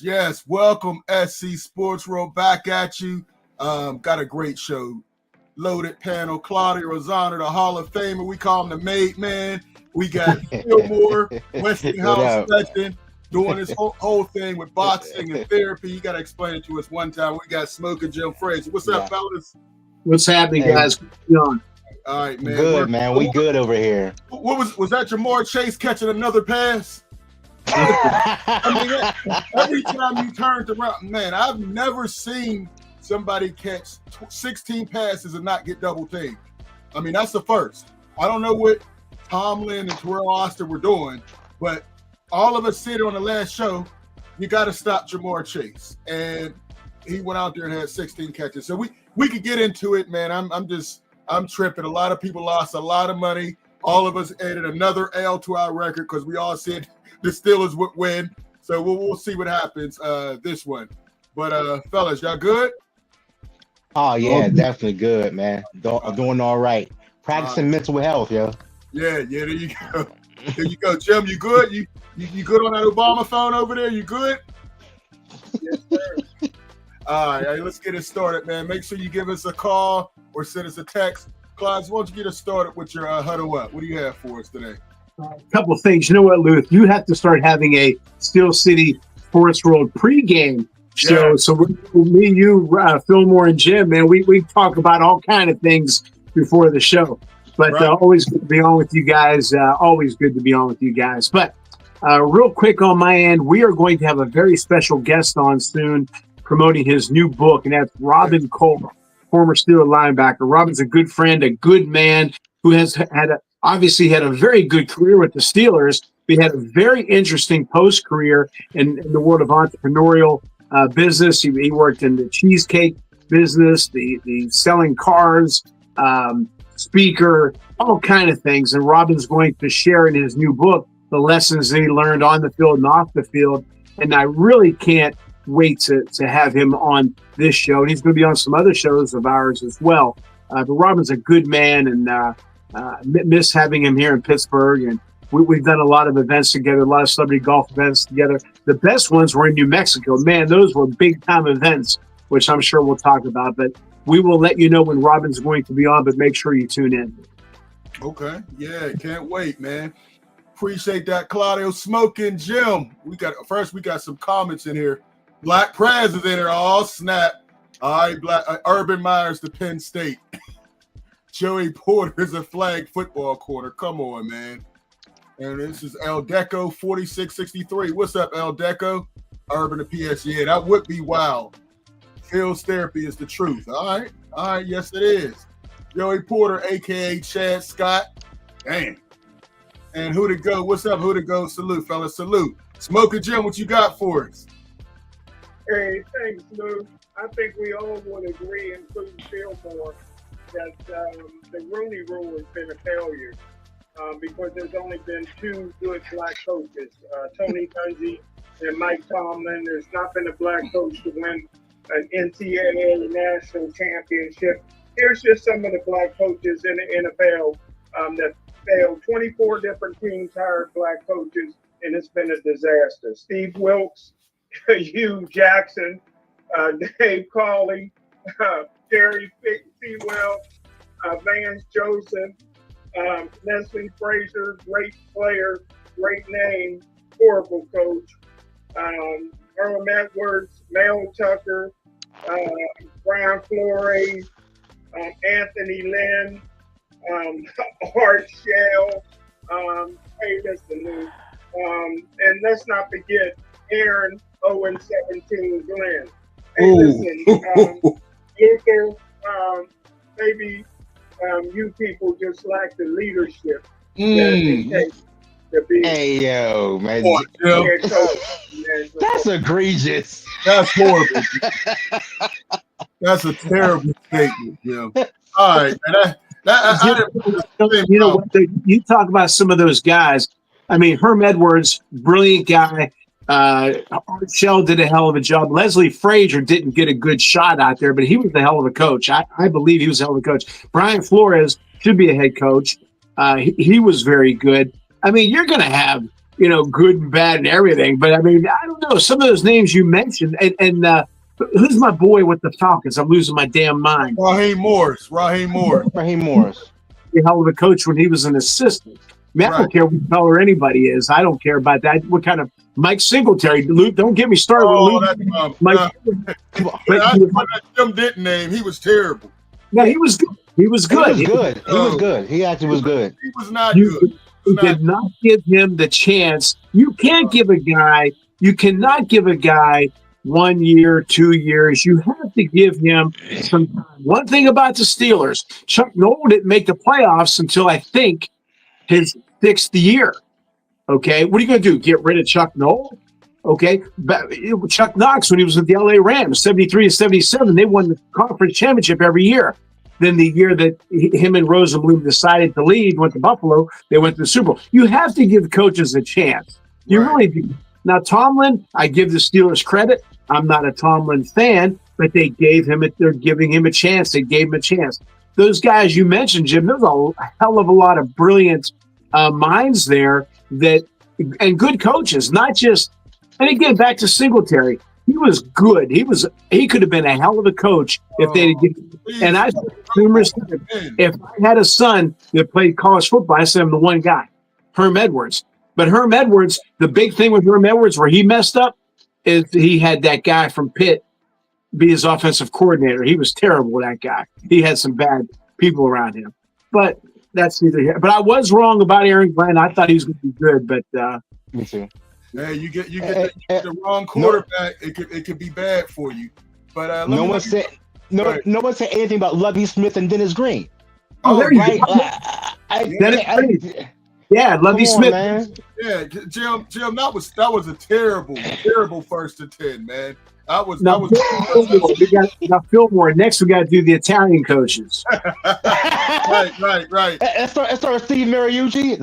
Yes. Welcome, SC Sports World, back at you. Got a great show. Loaded panel. Claudia Rosano, the Hall of Famer. We call him the Made Man. We got Fillmore, Westinghouse legend, doing this whole thing with boxing and therapy. You got to explain it to us one time. We got Smoking Jim Fraser. What's up, fellas? What's happening, guys? All right, man. Good, man. We good over here. What was that? Jamar Chase catching another pass? I mean, every time you turned around, man, I've never seen somebody catch 16 passes and not get double teamed. I mean, that's the first. I don't know what Tomlin and Terrell Austin were doing, but all of us said on the last show, you got to stop Jamar Chase, and he went out there and had 16 catches. So we could get into it, man. I'm tripping. A lot of people lost a lot of money. All of us added another L to our record because we all said the Steelers would win. So we'll see what happens this one. But fellas, y'all good? Oh yeah, definitely good, man. Doing all right. Practicing mental health, yo. Yeah, there you go. There you go, Jim. You good? You good on that Obama phone over there? You good? Yes, sir. All right, let's get it started, man. Make sure you give us a call or send us a text. Clyde, why don't you get us started with your huddle up? What do you have for us today? A couple of things. You know what, Luth? You have to start having a Steel City Sports World pregame show. Yeah. So me, you, Fillmore, and Jim, man, we talk about all kind of things before the show. But right. Always good to be on with you guys. Always good to be on with you guys. But real quick on my end, we are going to have a very special guest on soon promoting his new book, and that's Robin Cole, former Steeler linebacker. Robin's a good friend, a good man who has obviously had a very good career with the Steelers. He had a very interesting post-career in the world of entrepreneurial business. He worked in the cheesecake business, the selling cars, speaker, all kind of things. And Robin's going to share in his new book the lessons that he learned on the field and off the field. And I really can't wait to have him on this show. And he's going to be on some other shows of ours as well. But Robin's a good man, and miss having him here in Pittsburgh. And we've done a lot of events together, a lot of celebrity golf events together. The best ones were in New Mexico. Man, those were big-time events, which I'm sure we'll talk about. But we will let you know when Robin's going to be on, but make sure you tune in. Okay. Yeah, can't wait, man. Appreciate that, Claudio. Smoking Jim. We got some comments in here. Black Prez is in there. Oh, snap. All right, Urban Meyer's to Penn State. Joey Porter is a flag football quarter. Come on, man. And this is El Deco 4663. What's up, El Deco? Urban to PS. Yeah, that would be wild. Phil's therapy is the truth. All right. Yes, it is. Joey Porter, a.k.a. Chad Scott. Damn. And who to go? What's up? Who to go? Salute, fellas. Salute. Smoking Jim, what you got for us? Hey, thanks, Lou. I think we all would agree, including Fillmore, that the Rooney Rule has been a failure because there's only been two good black coaches, Tony Dungy and Mike Tomlin. There's not been a black coach to win an NCAA national championship. Here's just some of the black coaches in the NFL that failed. 24 different teams hired black coaches, and it's been a disaster. Steve Wilkes, Hugh Jackson, Dave Cawley, Jerry Sewell, Vance Joseph, Leslie Frazier, great player, great name, horrible coach. Herm Edwards, Mel Tucker, Brian Flores, Anthony Lynn, Art Shell. Hey, listen, Lou. And let's not forget Aaron 0-17 Glenn. Hey, listen, Luther, maybe you people just lack the leadership that it takes to be. Hey, yo, man. Head coach. That's egregious. That's horrible. That's a terrible statement, Jim. All right, man. You know what? You talk about some of those guys. I mean, Herm Edwards, brilliant guy. Art Shell did a hell of a job. Leslie Frazier didn't get a good shot out there, but he was a hell of a coach. I believe he was a hell of a coach. Brian Flores should be a head coach. He was very good. I mean, you're going to have good and bad and everything. But I mean, I don't know. Some of those names you mentioned, and who's my boy with the Falcons? I'm losing my damn mind. Raheem Morris. Raheem Morris. A hell of a coach when he was an assistant. I mean, I don't care what color anybody is. I don't care about that. What kind of Mike Singletary? Luke, don't get me started with Luke. Mike, Jim didn't name. He was terrible. No, he was good. He was good. He actually was good. He was not good. You did not give him the chance. You can't give a guy. You cannot give a guy 1 year, 2 years. You have to give him some time. One thing about the Steelers, Chuck Noll didn't make the playoffs until I think his 6th year. Okay, what are you going to do? Get rid of Chuck Noll? Okay, but Chuck Knox, when he was with the LA Rams, 73-77, they won the conference championship every year. Then the year that him and Rosenblum decided to leave, went to Buffalo, they went to the Super Bowl. You have to give coaches a chance. You really do. Now, Tomlin, I give the Steelers credit. I'm not a Tomlin fan, but they're giving him a chance. They gave him a chance. Those guys you mentioned, Jim, there's a hell of a lot of brilliant minds there and good coaches, not just. And again, back to Singletary, he was good. He could have been a hell of a coach if they did. And I said numerous times, if I had a son that played college football, I said I'm the one guy, Herm Edwards. But Herm Edwards, the big thing with Herm Edwards where he messed up is he had that guy from Pitt be his offensive coordinator. He was terrible, that guy. He had some bad people around him. But that's neither here. But I was wrong about Aaron Glenn. I thought he was going to be good, but me too. Hey, you get the wrong quarterback, it could be bad for you. But no one said anything about Lovie Smith and Dennis Green. There you go. Lovie Smith. Man. Yeah, Jim, that was a terrible first to 10, man. We got Fillmore. Next, we got to do the Italian coaches. Right. Let's start with Steve Mariucci.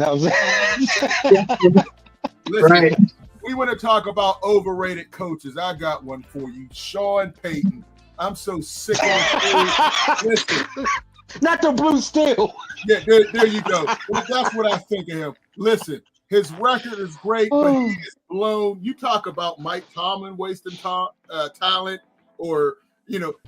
Listen, right. We want to talk about overrated coaches. I got one for you, Sean Payton. I'm so sick of this. Listen, not the blue steel. Yeah, there you go. That's what I think of him. Listen, his record is great, but he is blown. You talk about Mike Tomlin wasting talent, or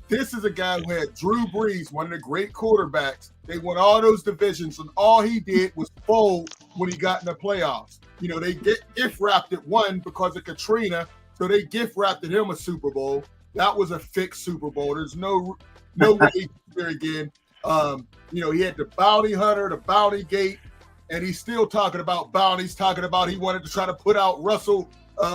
this is a guy who had Drew Brees, one of the great quarterbacks. They won all those divisions, and all he did was fold when he got in the playoffs. They gift wrapped it one because of Katrina, so they gift wrapped him a Super Bowl. That was a fixed Super Bowl. There's no way he's there again. He had the bounty hunter, the bounty gate, and he's still talking about bounties, talking about he wanted to try to put out Russell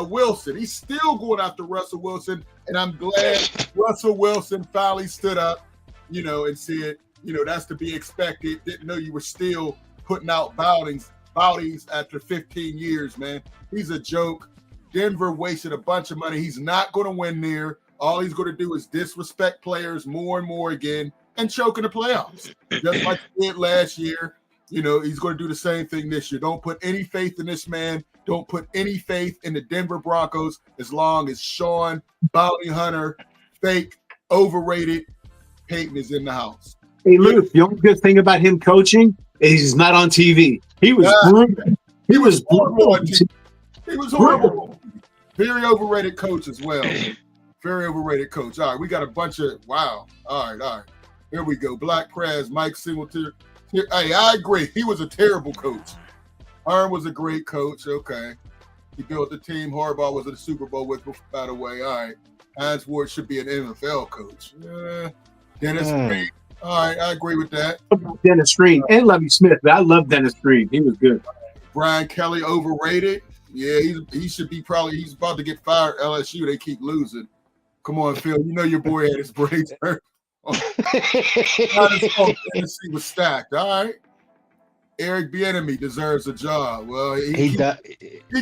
Wilson. He's still going after Russell Wilson, and I'm glad Russell Wilson finally stood up, and said, that's to be expected. Didn't know you were still putting out bounties after 15 years, man. He's a joke. Denver wasted a bunch of money. He's not going to win there. All he's going to do is disrespect players more and more again and choke in the playoffs, just like he did last year. He's going to do the same thing this year. Don't put any faith in this man. Don't put any faith in the Denver Broncos as long as Sean, bounty hunter, fake, overrated Peyton is in the house. Hey, Luke, the only good thing about him coaching is he's not on TV. He was brutal. He was horrible. He was horrible. Very overrated coach as well. Very overrated coach. All right, we got a bunch of wow. All right. Here we go. Black Prez, Mike Singletary. Hey, I agree. He was a terrible coach. Herm was a great coach. Okay. He built the team Harbaugh was in the Super Bowl with, by the way. All right. Hines Ward should be an NFL coach. Dennis Green. All right, I agree with that. Dennis Green and Lovie Smith. I love Dennis Green. He was good. Brian Kelly overrated. Yeah, he should be he's about to get fired. LSU, they keep losing. Come on, Phil. Your boy had his braids hurt. Tennessee was stacked. All right. Eric Bieniemy deserves a job. Well, he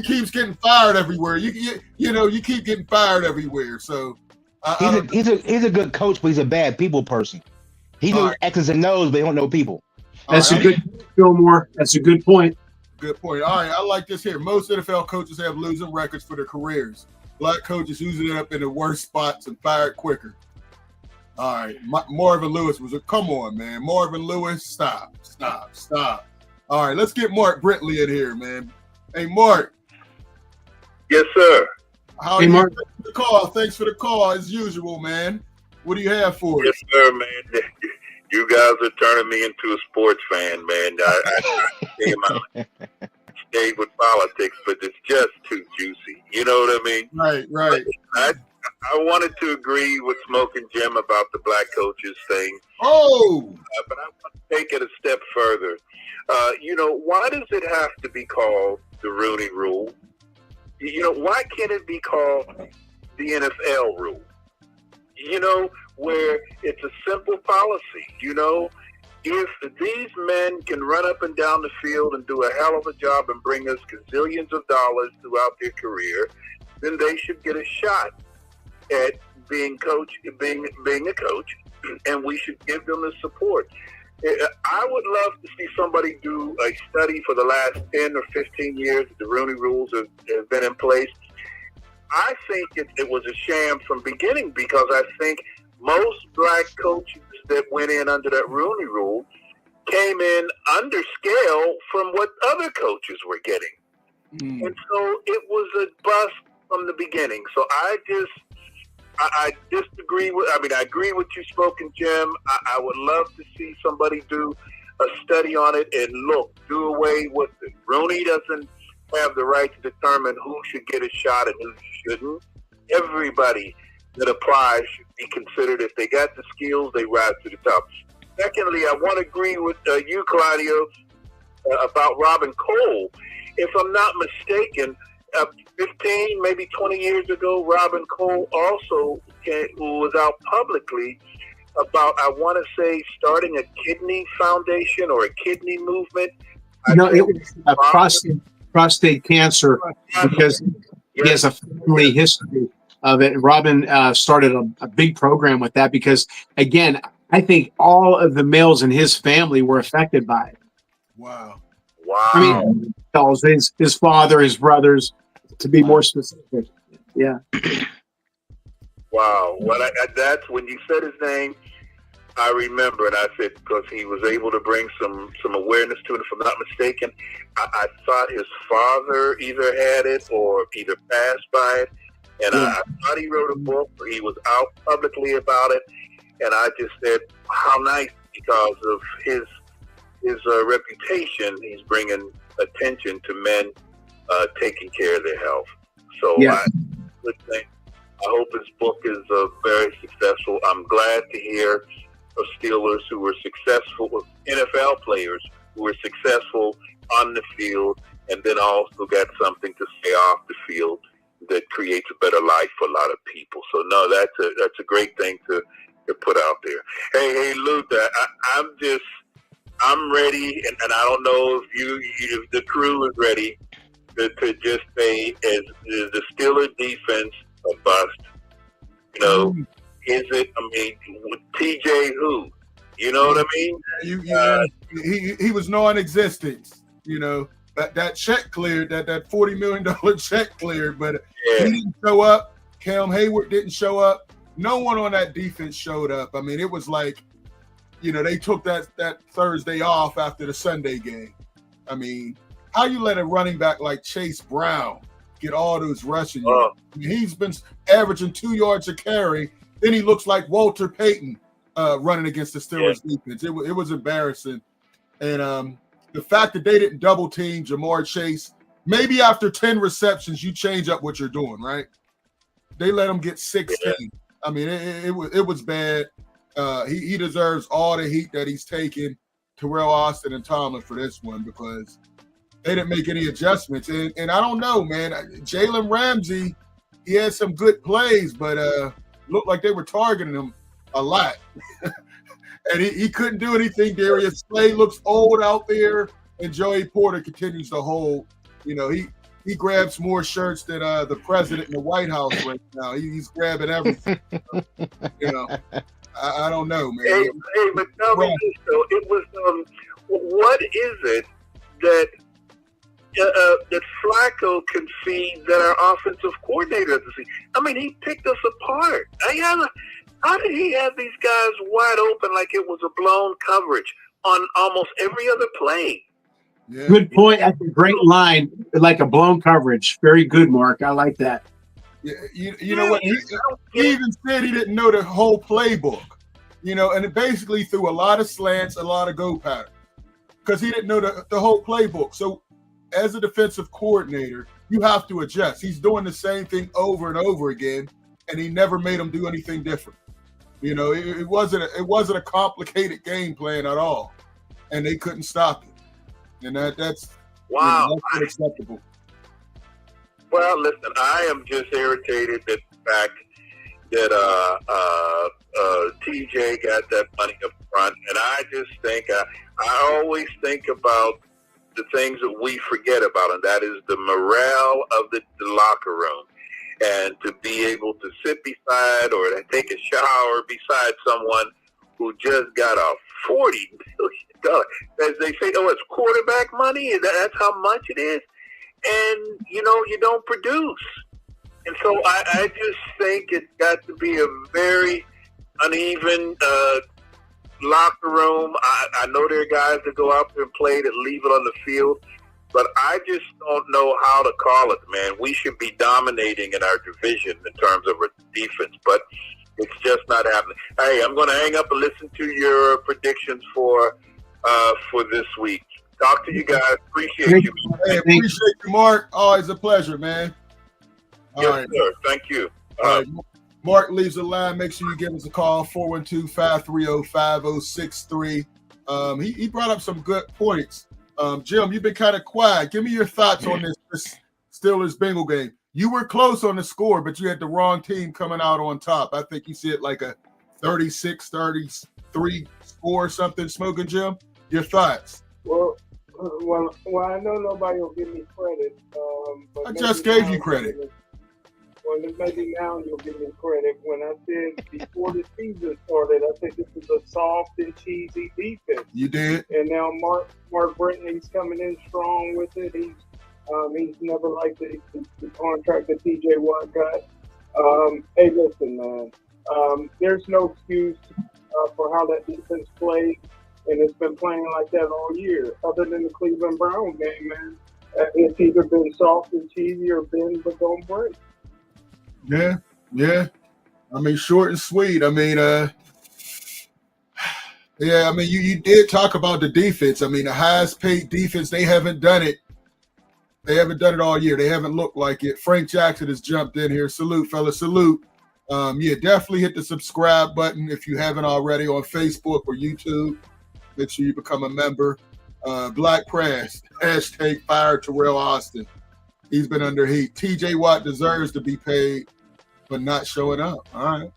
keeps getting fired everywhere. You keep getting fired everywhere. So he's a good coach, but he's a bad people person. He knows X's and O's, but he don't know people. That's a good Fillmore. That's a good point. Good point. All right, I like this here. Most NFL coaches have losing records for their careers. Black coaches usually end up in the worst spots and fired quicker. All right, Marvin Lewis come on, man. Marvin Lewis, stop. All right, let's get Mark Brentley in here, man. Hey, Mark, Yes, sir. How are Hey, you? Mark. Thanks for the call, as usual, man. What do you have for Yes, us? sir, man. You guys are turning me into a sports fan, man. I stay with politics, but it's just too juicy. You know what I mean? Right. I wanted to agree with Smoke and Jim about the black coaches thing, Oh, but I want to take it a step further. Why does it have to be called the Rooney Rule? Why can't it be called the NFL rule? Where it's a simple policy. If these men can run up and down the field and do a hell of a job and bring us gazillions of dollars throughout their career, then they should get a shot at being a coach, and we should give them the support. I would love to see somebody do a study for the last 10 or 15 years that the Rooney rules have been in place. I think it was a sham from beginning, because I think most black coaches that went in under that Rooney rule came in under scale from what other coaches were getting. And so it was a bust from the beginning. So I disagree with, I agree with you, Spoken Jim. I would love to see somebody do a study on it and do away with it. Rooney doesn't have the right to determine who should get a shot and who shouldn't. Everybody that applies should be considered. If they got the skills, they rise to the top. Secondly, I want to agree with you, Claudio, about Robin Cole. If I'm not mistaken, 15, maybe 20 years ago, Robin Cole also was out publicly about, I want to say, starting a kidney foundation or a kidney movement. It was a prostate cancer, because he has a family history of it. Robin started a big program with that because, again, I think all of the males in his family were affected by it. wow. I mean, his father, his brothers, to be more specific. Yeah. Wow. Well, that's when you said his name, I remember, and I said, because he was able to bring some awareness to it. If I'm not mistaken, I thought his father either had it or either passed by it, and I thought he wrote a book, or he was out publicly about it, and I just said, how nice, because of his reputation, he's bringing attention to men taking care of their health. So I hope his book is very successful. I'm glad to hear of Steelers who were successful, NFL players who were successful on the field, and then also got something to say off the field that creates a better life for a lot of people. So no, that's a great thing to put out there. Hey, Luther, I'm ready, and I don't know if the crew is ready to just say, is the Steeler defense a bust? Is it? TJ who? You know what I mean? He was non-existent. That check cleared, that $40 million check cleared, but he didn't show up. Cam Hayward didn't show up. No one on that defense showed up. I mean, it was like, they took that Thursday off after the Sunday game. I mean, how you let a running back like Chase Brown get all those rushing yards? I mean, he's been averaging 2 yards a carry. Then he looks like Walter Payton running against the Steelers defense. It was embarrassing. And the fact that they didn't double team Jamar Chase, maybe after 10 receptions, you change up what you're doing, right? They let him get 16. I mean, it was bad. He deserves all the heat that he's taken, Terrell Austin and Tomlin, for this one, because they didn't make any adjustments. And I don't know, man. Jalen Ramsey, he had some good plays, but looked like they were targeting him a lot. And he couldn't do anything. Darius Slay looks old out there, and Joey Porter continues to hold. He grabs more shirts than the president in the White House right now. He's grabbing everything. I don't know, man. Hey, but tell me this, though. It was what is it that that Flacco can see that our offensive coordinator doesn't see? I mean, he picked us apart. How did he have these guys wide open like it was a blown coverage on almost every other play? Yeah. Good point. That's a great line, like a blown coverage. Very good, Mark. I like that. Yeah, you know what? He even said he didn't know the whole playbook, and it basically threw a lot of slants, a lot of go patterns, because he didn't know the whole playbook. So, as a defensive coordinator, you have to adjust. He's doing the same thing over and over again, and he never made him do anything different. It wasn't a complicated game plan at all, and they couldn't stop it, and that's wow, that's unacceptable. Well, listen, I am just irritated at the fact that TJ got that money up front, and I just think I always think about the things that we forget about, and that is the morale of the locker room, and to be able to sit beside or to take a shower beside someone who just got a $40 million, as they say, it's quarterback money. That's how much it is. And, you don't produce. And so I just think it's got to be a very uneven locker room. I know there are guys that go out there and play that leave it on the field, but I just don't know how to call it, man. We should be dominating in our division in terms of defense, but it's just not happening. Hey, I'm going to hang up and listen to your predictions for this week. Talk to you guys. Appreciate you. Hey, appreciate you, Mark. Always a pleasure, man. Yes, sir. Thank you. All right. Mark leaves a line. Make sure you give us a call, 412-530-5063. He brought up some good points. Jim, you've been kind of quiet. Give me your thoughts on this Steelers-Bengal game. You were close on the score, but you had the wrong team coming out on top. I think you said like a 36-33 score or something, Smoking Jim. Your thoughts? Well, I know nobody will give me credit. But I just gave you credit. Well, maybe now you'll give me credit. When I said before the season started, I think this is a soft and cheesy defense. You did. And now Mark Brittany's coming in strong with it. He's never liked the contract that TJ Watt got. Hey, listen, man. There's no excuse for how that defense played. And it's been playing like that all year, other than the Cleveland Brown game, man. It's either been soft and cheesy or bend but don't break. Yeah. I mean, short and sweet. I mean, you did talk about the defense. I mean, the highest paid defense, they haven't done it. They haven't done it all year. They haven't looked like it. Frank Jackson has jumped in here. Salute, fellas. Salute. Definitely hit the subscribe button if you haven't already on Facebook or YouTube. Make sure you become a member. Black Press, hashtag fire Terrell Austin. He's been under heat. TJ Watt deserves to be paid, but not showing up. All right.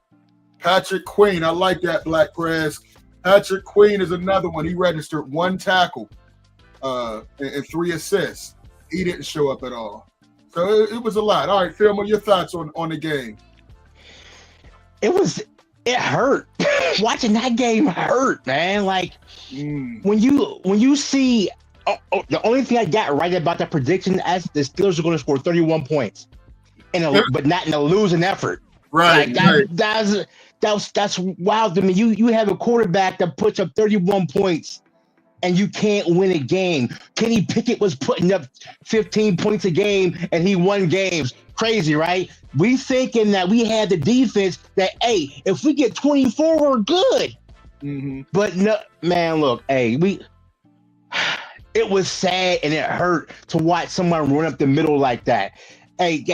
Patrick Queen, I like that, Black Press. Patrick Queen is another one. He registered 1 tackle and 3 assists. He didn't show up at all. So it was a lot. All right, Phil, your thoughts on the game? It hurt. Watching that game hurt, man. Like when you see the only thing I got right about that prediction as the Steelers are going to score 31 points but not in a losing effort. Right. Like that's wild to me. You have a quarterback that puts up 31 points and you can't win a game. Kenny Pickett was putting up 15 points a game and he won games. Crazy, right? We thinking that we had the defense that, hey, if we get 24, we're good. Mm-hmm. But no, man, look, hey, it was sad and it hurt to watch someone run up the middle like that. Hey,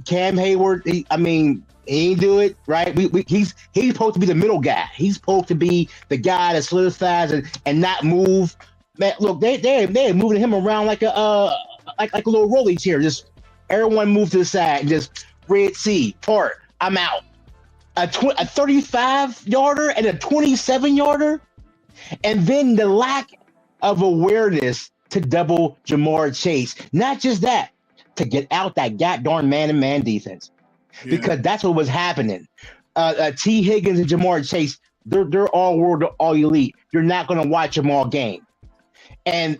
Cam Hayward, he ain't do it, right? He's supposed to be the middle guy. He's supposed to be the guy that solidifies and not move. Man, look, they're moving him around like a little rolly chair. Just everyone move to the side and just Red Sea part. I'm out. A 35-yarder and a 27-yarder, and then the lack of awareness to double Jamar Chase. Not just that, to get out that goddamn man-to-man defense. Yeah. Because that's what was happening. T. Higgins and Jamar Chase, they're all world, all elite. You're not going to watch them all game. And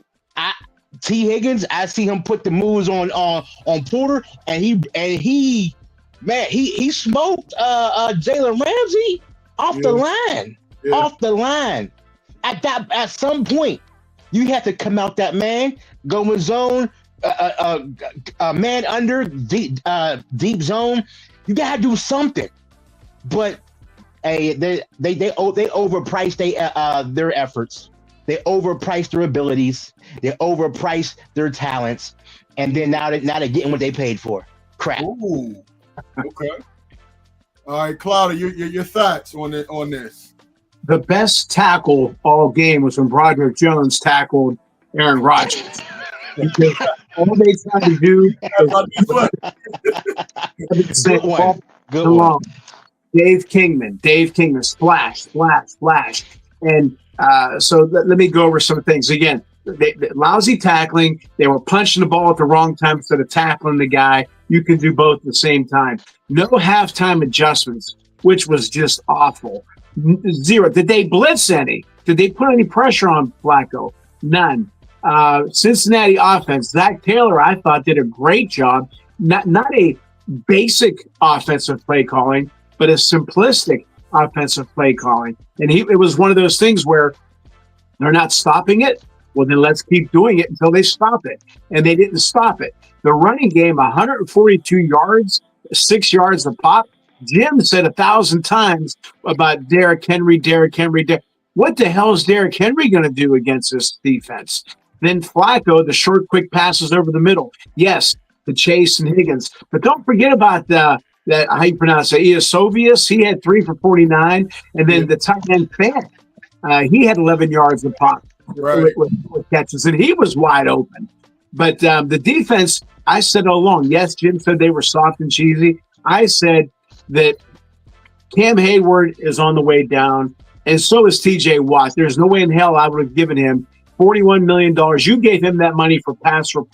T. Higgins, I see him put the moves on Porter, and he smoked Jalen Ramsey off the line. Yeah. Off the line. At some point, You have to come out that man, go in zone, man under deep zone. You gotta do something. But hey, they overprice their efforts. They overprice their abilities. They overprice their talents, and then now they're getting what they paid for. Crap. Ooh. Okay. All right, Claudia, your thoughts on this? The best tackle all game was when Broderick Jones tackled Aaron Rodgers. Because all they tried to do is Good one. Good one. Dave Kingman, splash. And so let me go over some things. Again, lousy tackling. They were punching the ball at the wrong time instead of tackling the guy. You can do both at the same time. No halftime adjustments, which was just awful. Zero. Did they blitz any? Did they put any pressure on Flacco? None. Cincinnati offense, Zach Taylor, I thought, did a great job. Not a basic offensive play calling, but a simplistic offensive play calling. And it was one of those things where they're not stopping it. Well, then let's keep doing it until they stop it. And they didn't stop it. The running game, 142 yards, 6 yards a pop. Jim said 1,000 times about Derrick Henry. What the hell is Derrick Henry going to do against this defense? Then Flacco, the short, quick passes over the middle. Yes, to Chase and Higgins. But don't forget about that, how you pronounce it, Iasovius. He had 3 for 49. And then the tight end Fant, he had 11 yards a pop with catches, and he was wide open. But the defense, I said all along, yes, Jim said they were soft and cheesy. I said that Cam Hayward is on the way down, and so is TJ Watt. There's no way in hell I would have given him $41 million. You gave him that money for past for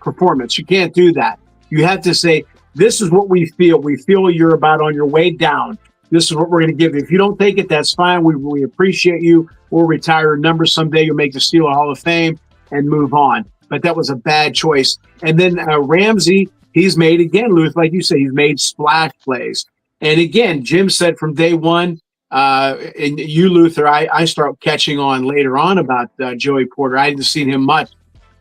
performance. You can't do that. You have to say, this is what we feel. We feel you're about on your way down. This is what we're going to give you. If you don't take it, that's fine. We appreciate you. We'll retire your number someday. You'll make the Steelers Hall of Fame and move on. But that was a bad choice. And then Ramsey, he's made, again, Luther, like you said, he's made splash plays. And again, Jim said from day one, and you, Luther, I start catching on later on about Joey Porter. I hadn't seen him much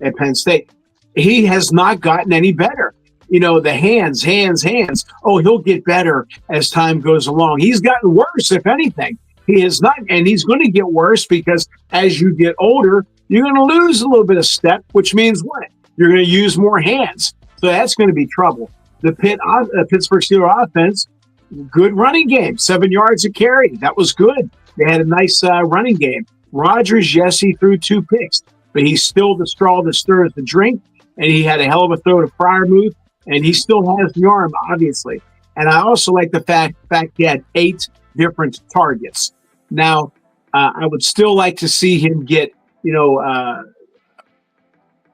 at Penn State. He has not gotten any better. You know, the hands. Oh, he'll get better as time goes along. He's gotten worse, if anything. He has not, and he's going to get worse because as you get older, you're going to lose a little bit of step, which means what? You're going to use more hands. So that's going to be trouble. The Pittsburgh Steelers offense, good running game, 7 yards a carry. That was good. They had a nice running game. Rodgers, yes, he threw 2 picks, but he's still the straw that stirs the drink, and he had a hell of a throw to Freiermuth, and he still has the arm, obviously. And I also like the fact he had 8 different targets. Now, I would still like to see him get,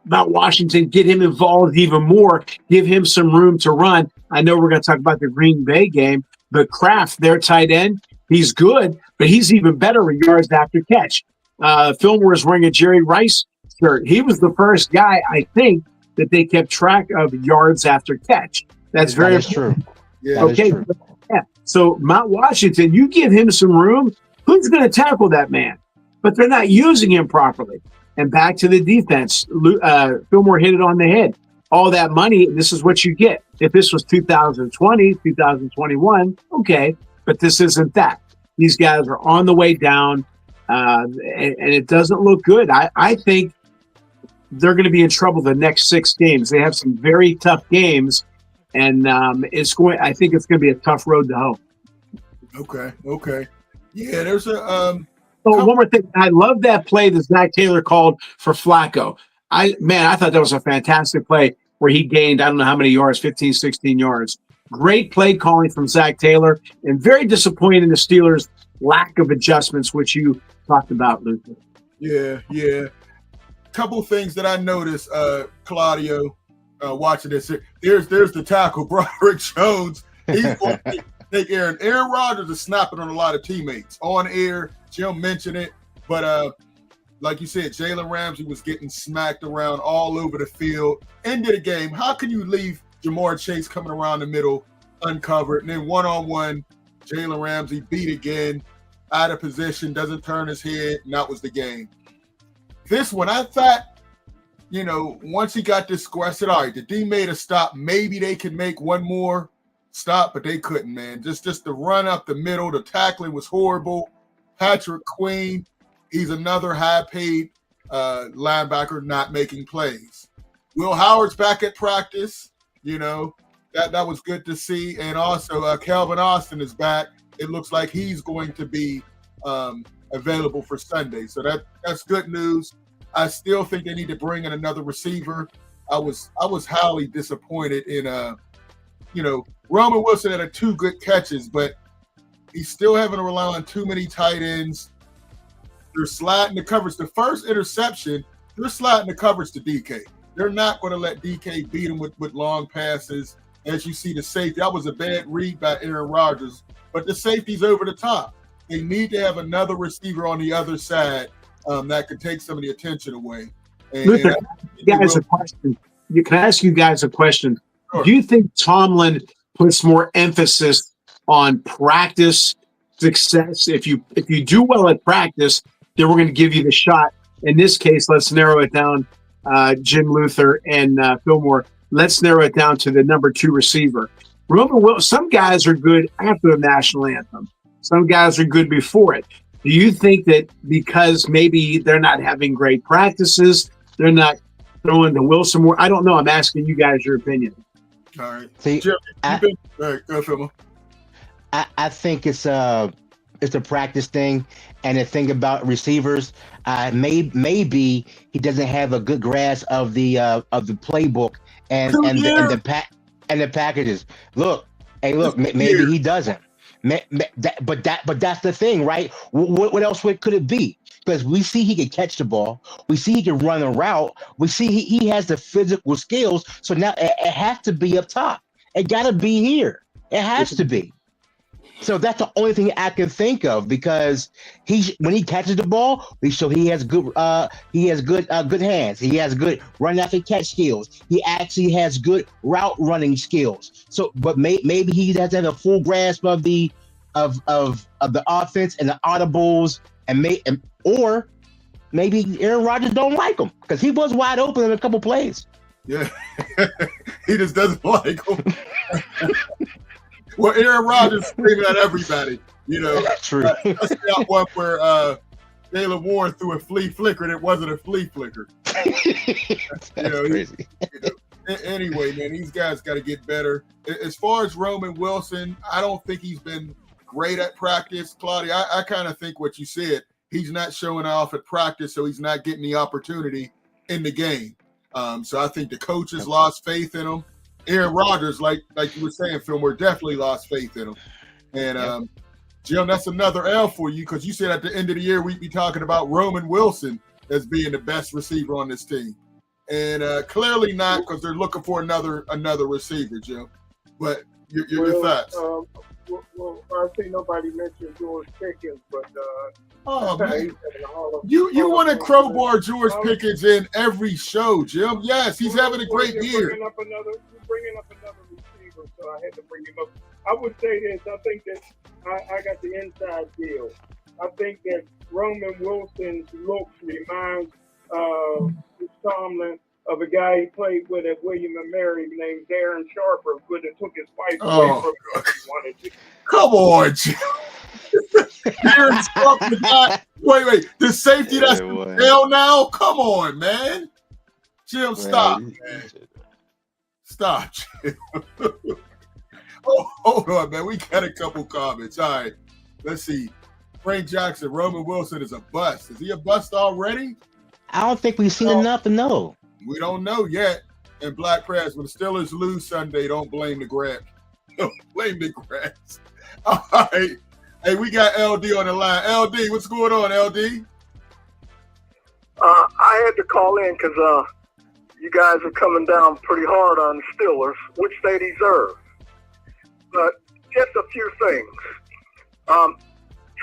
about Washington, get him involved even more, give him some room to run. I know we're going to talk about the Green Bay game, but Kraft, their tight end, he's good, but he's even better in yards after catch. Fillmore is wearing a Jerry Rice shirt. He was the first guy, I think, that they kept track of yards after catch. That's very true. Yeah. Okay. Yeah. So Mount Washington, you give him some room. Who's going to tackle that man? But they're not using him properly. And back to the defense, Fillmore hit it on the head. All that money, this is what you get. If this was 2020, 2021, okay, but this isn't that. These guys are on the way down, and it doesn't look good. I think they're going to be in trouble the next 6 games. They have some very tough games, and I think it's going to be a tough road to hoe. Okay. Yeah, there's a one more thing. I love that play that Zach Taylor called for Flacco. I thought that was a fantastic play where he gained, I don't know how many yards, 15, 16 yards. Great play calling from Zach Taylor, and very disappointing in the Steelers' lack of adjustments, which you talked about, Luther. Yeah. Couple things that I noticed, Claudio, watching this. There's the tackle, Broderick Jones. He's going to take Aaron. Aaron Rodgers is snapping on a lot of teammates on air. Jim mentioned it, but like you said, Jalen Ramsey was getting smacked around all over the field. End of the game, how can you leave Jamar Chase coming around the middle uncovered, and then one-on-one, Jalen Ramsey beat again, out of position, doesn't turn his head, and that was the game. This one, I thought, once he got this score, I said, all right, the D made a stop. Maybe they can make one more stop, but they couldn't, man. Just the run up the middle, the tackling was horrible. Patrick Queen, he's another high-paid linebacker not making plays. Will Howard's back at practice. That was good to see. And also Calvin Austin is back. It looks like he's going to be available for Sunday. So that's good news. I still think they need to bring in another receiver. I was highly disappointed in Roman Wilson had 2 good catches, but he's still having to rely on too many tight ends. They're sliding the coverage. The first interception, they're sliding the coverage to DK. They're not going to let DK beat him with long passes. As you see, the safety, that was a bad read by Aaron Rodgers, but the safety's over the top. They need to have another receiver on the other side that could take some of the attention away. Luther, can I ask you guys a question? Sure. Do you think Tomlin puts more emphasis on practice success? If you do well at practice, then we're going to give you the shot. In this case, let's narrow it down, Jim Luther and Fillmore. Let's narrow it down to the number 2 receiver. Some guys are good after the national anthem. Some guys are good before it. Do you think that because maybe they're not having great practices, they're not throwing to Wilson more? I don't know. I'm asking you guys your opinion. All right. See, Jim, go, Fillmore. I think it's a practice thing, and the thing about receivers, maybe he doesn't have a good grasp of the playbook and the packages. Look, maybe he doesn't. But that's the thing, right? What else could it be? Because we see he can catch the ball, we see he can run a route, we see he has the physical skills. So now it has to be up top. It got to be here. It has to be. So that's the only thing I can think of, because when he catches the ball, he has good hands. He has good run after catch skills. He actually has good route running skills. So, but maybe he doesn't have a full grasp of the offense and the audibles, or maybe Aaron Rodgers don't like him because he was wide open in a couple plays. Yeah, he just doesn't like him. Well, Aaron Rodgers screaming at everybody, That's true. That's that one where Jaylen Warren threw a flea flicker and it wasn't a flea flicker. That's crazy. Anyway, man, these guys got to get better. As far as Roman Wilson, I don't think he's been great at practice. Claudia, I kind of think what you said. He's not showing off at practice, so he's not getting the opportunity in the game. So I think the coaches lost faith in him. Aaron Rodgers, like you were saying, Fillmore, definitely lost faith in him. And Jim, that's another L for you, because you said at the end of the year we'd be talking about Roman Wilson as being the best receiver on this team. And clearly not, because they're looking for another receiver, Jim. But your thoughts? Well, I see nobody mentioned George Pickens, but man, you want to crowbar George Pickens in every show, Jim? Yes, he's having a great year. You're bringing up another receiver, so I had to bring him up. I would say this: I think that I got the inside deal. I think that Roman Wilson's looks reminds Tomlin of a guy he played with at William & Mary named Darren Sharper, who took his wife away from him. Wanted to. Come on, Jim. Darren Sharper guy. Wait. The safety that's in jail now? Come on, man. Jim, stop, man. Stop, Jim. Hold on, man. We got a couple comments. All right. Let's see. Frank Jackson, Roman Wilson is a bust. Is he a bust already? I don't think we've seen enough to know. We don't know yet. And Black Press, when the Steelers lose Sunday, don't blame the grass. Don't blame the grass. All right. Hey, we got LD on the line. LD, what's going on, LD? I had to call in because you guys are coming down pretty hard on the Steelers, which they deserve. But just a few things.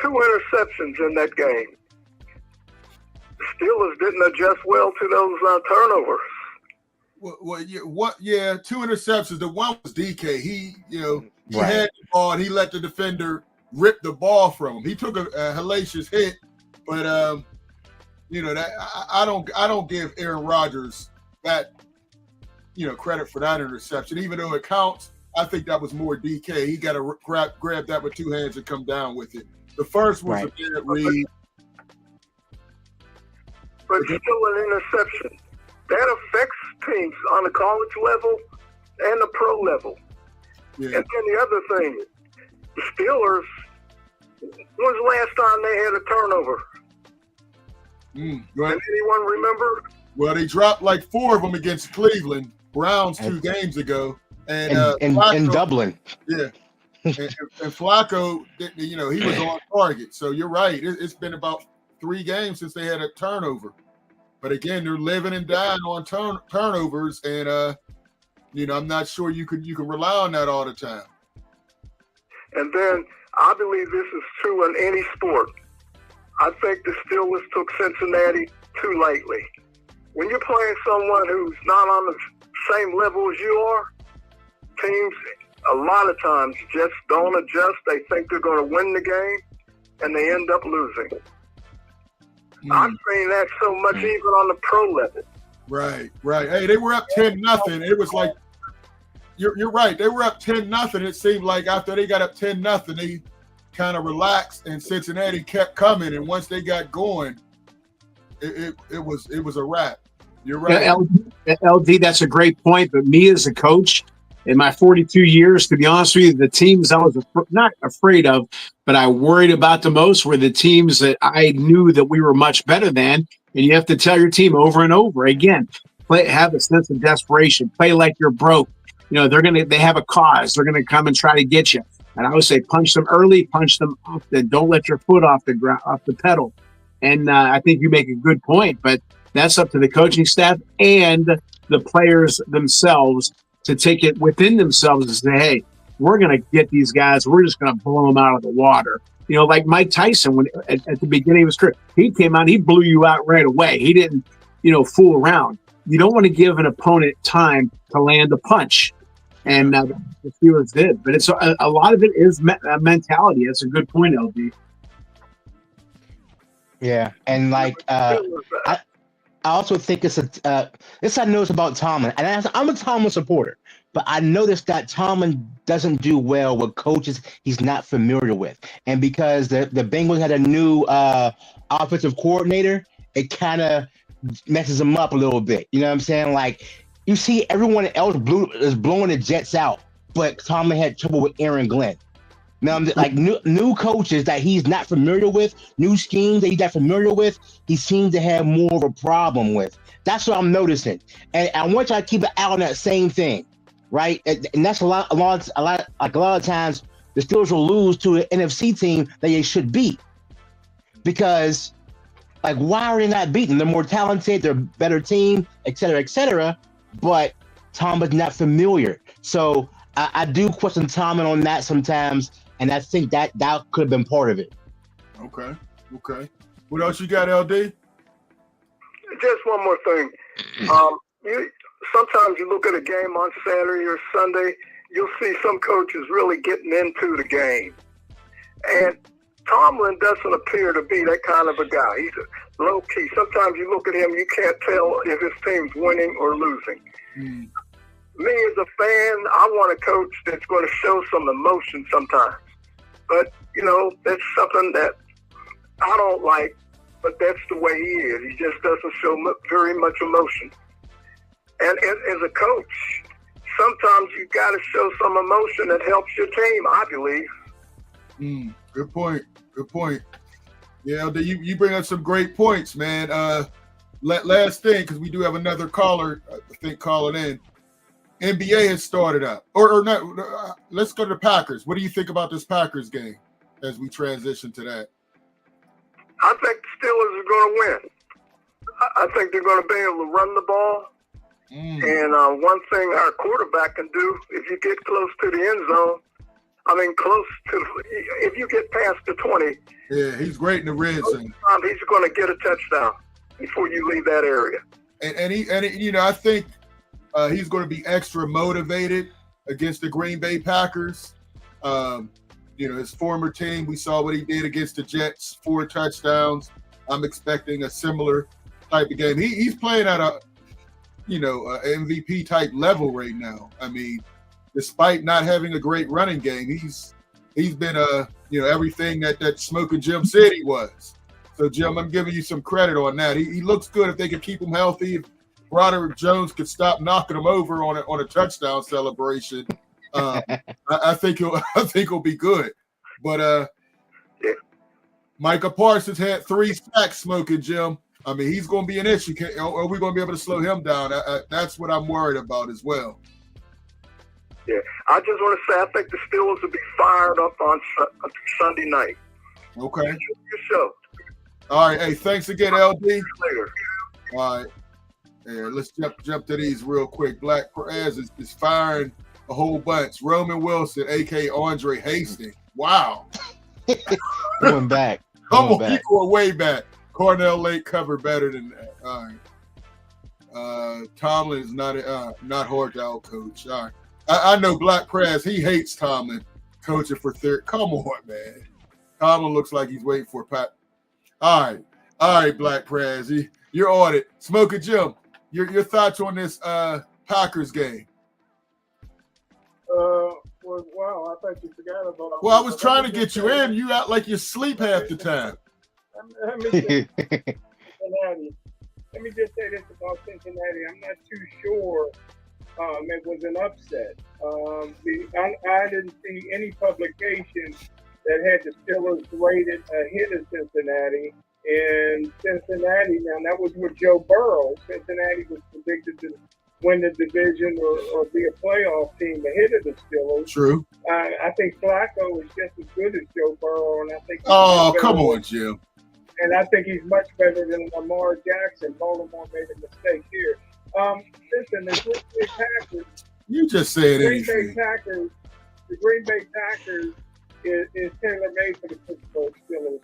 2 interceptions in that game. The Steelers didn't adjust well to those turnovers. Yeah, 2 interceptions. The one was DK. He had the ball and he let the defender rip the ball from him. He took a hellacious hit, but that I don't give Aaron Rodgers that credit for that interception, even though it counts. I think that was more DK. He got to grab that with two hands and come down with it. The first was a bad read. But still an interception. That affects teams on the college level and the pro level. Yeah. And then the other thing, the Steelers, when's the last time they had a turnover? Does anyone remember? Well, they dropped like 4 of them against Cleveland Browns 2 games ago. And Flacco, in Dublin. Yeah. and Flacco, he was on target. So you're right. It's been about 3 games since they had a turnover. But again, they're living and dying on turnovers, and I'm not sure you can rely on that all the time. And then I believe this is true in any sport. I think the Steelers took Cincinnati too lightly. When you're playing someone who's not on the same level as you are, teams a lot of times just don't adjust. They think they're going to win the game, and they end up losing. I'm saying that so much even on the pro level. Right. Hey, they were up 10-0. It was like you're right. They were up 10-0. It seemed like after they got up 10-0, they kind of relaxed, and Cincinnati kept coming. And once they got going, it was a wrap. You're right. Yeah, LD, that's a great point. But me as a coach, in my 42 years, to be honest with you, the teams I was not afraid of, but I worried about the most were the teams that I knew that we were much better than. And you have to tell your team over and over again, have a sense of desperation, play like you're broke. They have a cause. They're going to come and try to get you. And I would say, punch them early, punch them often. Don't let your foot off the pedal. And I think you make a good point, but that's up to the coaching staff and the players themselves to take it within themselves and say, hey, we're going to get these guys. We're just going to blow them out of the water. Like Mike Tyson, when at the beginning of his career, he came out, he blew you out right away. He didn't, fool around. You don't want to give an opponent time to land a punch. And the Steelers did. But it's a lot of it is mentality. That's a good point, LB. Yeah. And I also think this I noticed about Tomlin, and I'm a Tomlin supporter, but I noticed that Tomlin doesn't do well with coaches he's not familiar with. And because the Bengals had a new offensive coordinator, it kind of messes him up a little bit. You know what I'm saying? Like, you see everyone else is blowing the Jets out, but Tomlin had trouble with Aaron Glenn. Now, like new coaches that he's not familiar with, new schemes that he's not familiar with, he seems to have more of a problem with. That's what I'm noticing, and I want y'all to keep an eye on that same thing, right? And that's a lot of times the Steelers will lose to an NFC team that they should beat because, like, why are they not beaten? They're more talented, they're a better team, et cetera, but Tomlin's not familiar, so I do question Tomlin on that sometimes. And I think that could have been part of it. Okay. What else you got, LD? Just one more thing. Sometimes you look at a game on Saturday or Sunday, you'll see some coaches really getting into the game. And Tomlin doesn't appear to be that kind of a guy. He's low-key. Sometimes you look at him, you can't tell if his team's winning or losing. Me as a fan, I want a coach that's going to show some emotion sometimes. But, that's something that I don't like, but that's the way he is. He just doesn't show very much emotion. And as a coach, sometimes you got to show some emotion that helps your team, I believe. Good point. Yeah, you bring up some great points, man. Last thing, because we do have another caller, I think, calling in. NBA has started up. Or not. Let's go to the Packers. What do you think about this Packers game as we transition to that? I think the Steelers are going to win. I think they're going to be able to run the ball. And one thing our quarterback can do, if you get close to the end zone, if you get past the 20. Yeah, he's great in the red zone. He's going to get a touchdown before you leave that area. And I think he's going to be extra motivated against the Green Bay Packers. His former team, we saw what he did against the Jets, 4 touchdowns. I'm expecting a similar type of game. He's playing at a MVP type level right now. I mean, despite not having a great running game, he's been everything that Smoking Jim said he was. So Jim, I'm giving you some credit on that. He looks good if they can keep him healthy. If Broderick Jones could stop knocking him over on a touchdown celebration, I think he'll be good. But Micah Parsons had 3 sacks, Smoking Jim. I mean, he's going to be an issue. Are we going to be able to slow him down? That's what I'm worried about as well. Yeah, I just want to say I think the Steelers will be fired up on Sunday night. Okay. Your show. All right. Hey, thanks again, LD. Later. All right. Yeah, let's jump to these real quick. Black Perez is firing a whole bunch. Roman Wilson, a.k.a. Andre Hastings. Wow. Going back. Come on, you going way back. Cornell Lake cover better than that. All right. Tomlin is not hard to out-coach. All right. I know Black Perez, he hates Tomlin coaching for third. Come on, man. Tomlin looks like he's waiting for Pat. All right, Black Perez. You're on it. Smoking Jim, your thoughts on this Packers game? Well, wow, I thought you forgot about. Well, I was trying to get you in. You out like you sleep half the time. Let me just say this about Cincinnati. I'm not too sure it was an upset. I didn't see any publication that had the Steelers rated ahead of Cincinnati. And Cincinnati, now that was with Joe Burrow. Cincinnati was predicted to win the division or be a playoff team ahead of the Steelers. True. I think Flacco is just as good as Joe Burrow, and I think. Oh, come on, Jim. And I think he's much better than Lamar Jackson. Baltimore made a mistake here. Listen, the Green Bay Packers. You just said anything. The Green Bay Packers is tailor-made for the Pittsburgh Steelers.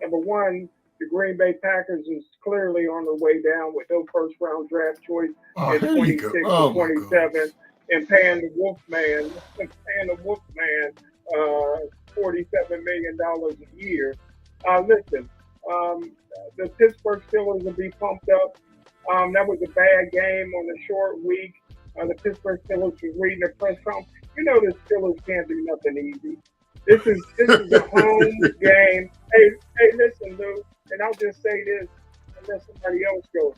Number one, the Green Bay Packers is clearly on their way down with no first-round draft choice at 26 or 27, and paying the Wolfman $47 million a year. Listen, the Pittsburgh Steelers will be pumped up. That was a bad game on a short week. The Pittsburgh Steelers was reading a press conference. You know the Steelers can't do nothing easy. This is a home game. Hey, listen, Lou, and I'll just say this, and let somebody else go.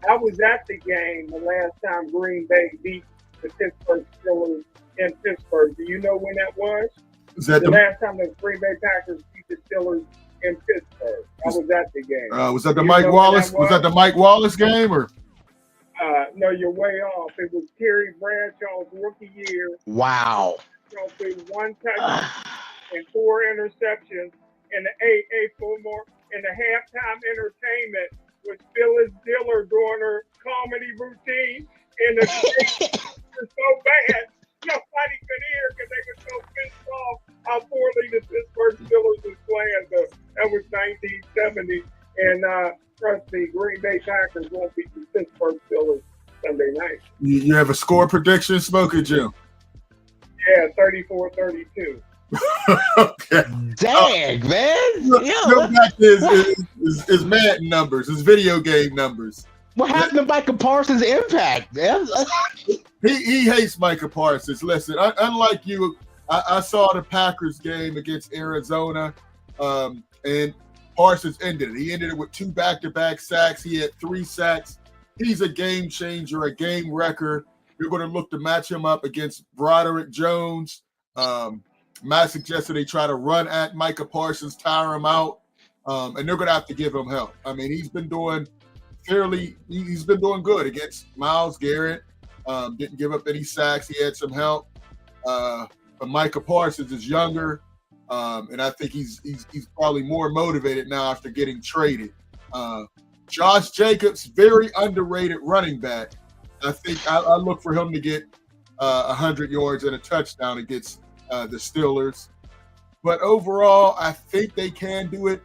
I was at the game the last time Green Bay beat the Pittsburgh Steelers in Pittsburgh. Do you know when that was? Is that the last time the Green Bay Packers beat the Steelers in Pittsburgh? I was at the game. Was that the Mike Wallace? Was that the Mike Wallace game or? No, you're way off. It was Terry Bradshaw's rookie year. Wow. One touchdown and 4 interceptions, and the Fulmore and the halftime entertainment was Phyllis Diller doing her comedy routine, and the stage was so bad nobody could hear because they were so pissed off how poorly the Pittsburgh Steelers was playing. So that was 1970, and trust me, Green Bay Packers won't beat the Pittsburgh Steelers Sunday night. You have a score prediction, Smoking Jim? Yeah, 34-32. Okay. Dang, man. Go back to his Madden numbers, his video game numbers. What happened to Micah Parsons' impact? He hates Micah Parsons. Listen, unlike you, I saw the Packers game against Arizona, and Parsons ended it. He ended it with 2 back-to-back sacks. He had 3 sacks. He's a game changer, a game wrecker. You're going to look to match him up against Broderick Jones. Matt suggested they try to run at Micah Parsons, tire him out, and they're going to have to give him help. I mean, he's been doing good against Myles Garrett. Didn't give up any sacks. He had some help. But Micah Parsons is younger, and I think he's probably more motivated now after getting traded. Josh Jacobs, very underrated running back. I think I look for him to get 100 yards and a touchdown against the Steelers. But overall, I think they can do it.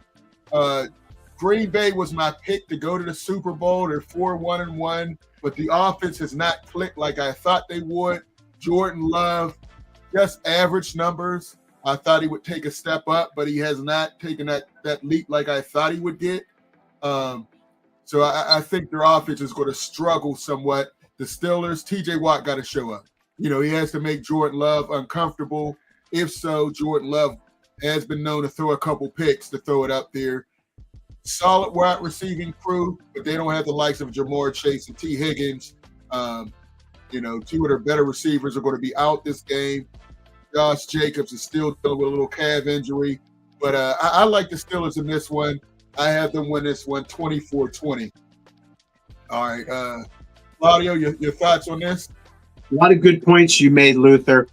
Green Bay was my pick to go to the Super Bowl. They're 4-1-1, but the offense has not clicked like I thought they would. Jordan Love, just average numbers. I thought he would take a step up, but he has not taken that leap like I thought he would get. So I think their offense is going to struggle somewhat. The Steelers, TJ Watt got to show up. He has to make Jordan Love uncomfortable. If so, Jordan Love has been known to throw a couple picks to throw it up there. Solid wide receiving crew, but they don't have the likes of Jamar Chase and T. Higgins. Two of their better receivers are going to be out this game. Josh Jacobs is still dealing with a little calf injury. But I like the Steelers in this one. I have them win this one 24-20. All right. Claudio, your thoughts on this? A lot of good points you made, Luther.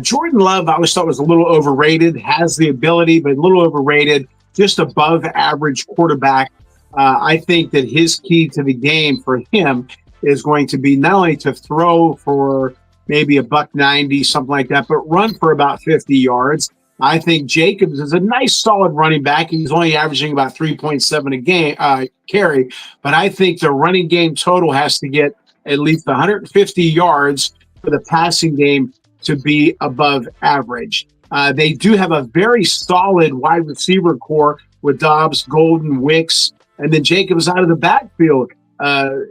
Jordan Love, I always thought was a little overrated, has the ability, but a little overrated, just above average quarterback. I think that his key to the game for him is going to be not only to throw for maybe $190, something like that, but run for about 50 yards. I think Jacobs is a nice, solid running back. He's only averaging about 3.7 a game carry, but I think the running game total has to get at least 150 yards for the passing game to be above average. They do have a very solid wide receiver core with Dobbs, Golden, Wicks, and then Jacobs out of the backfield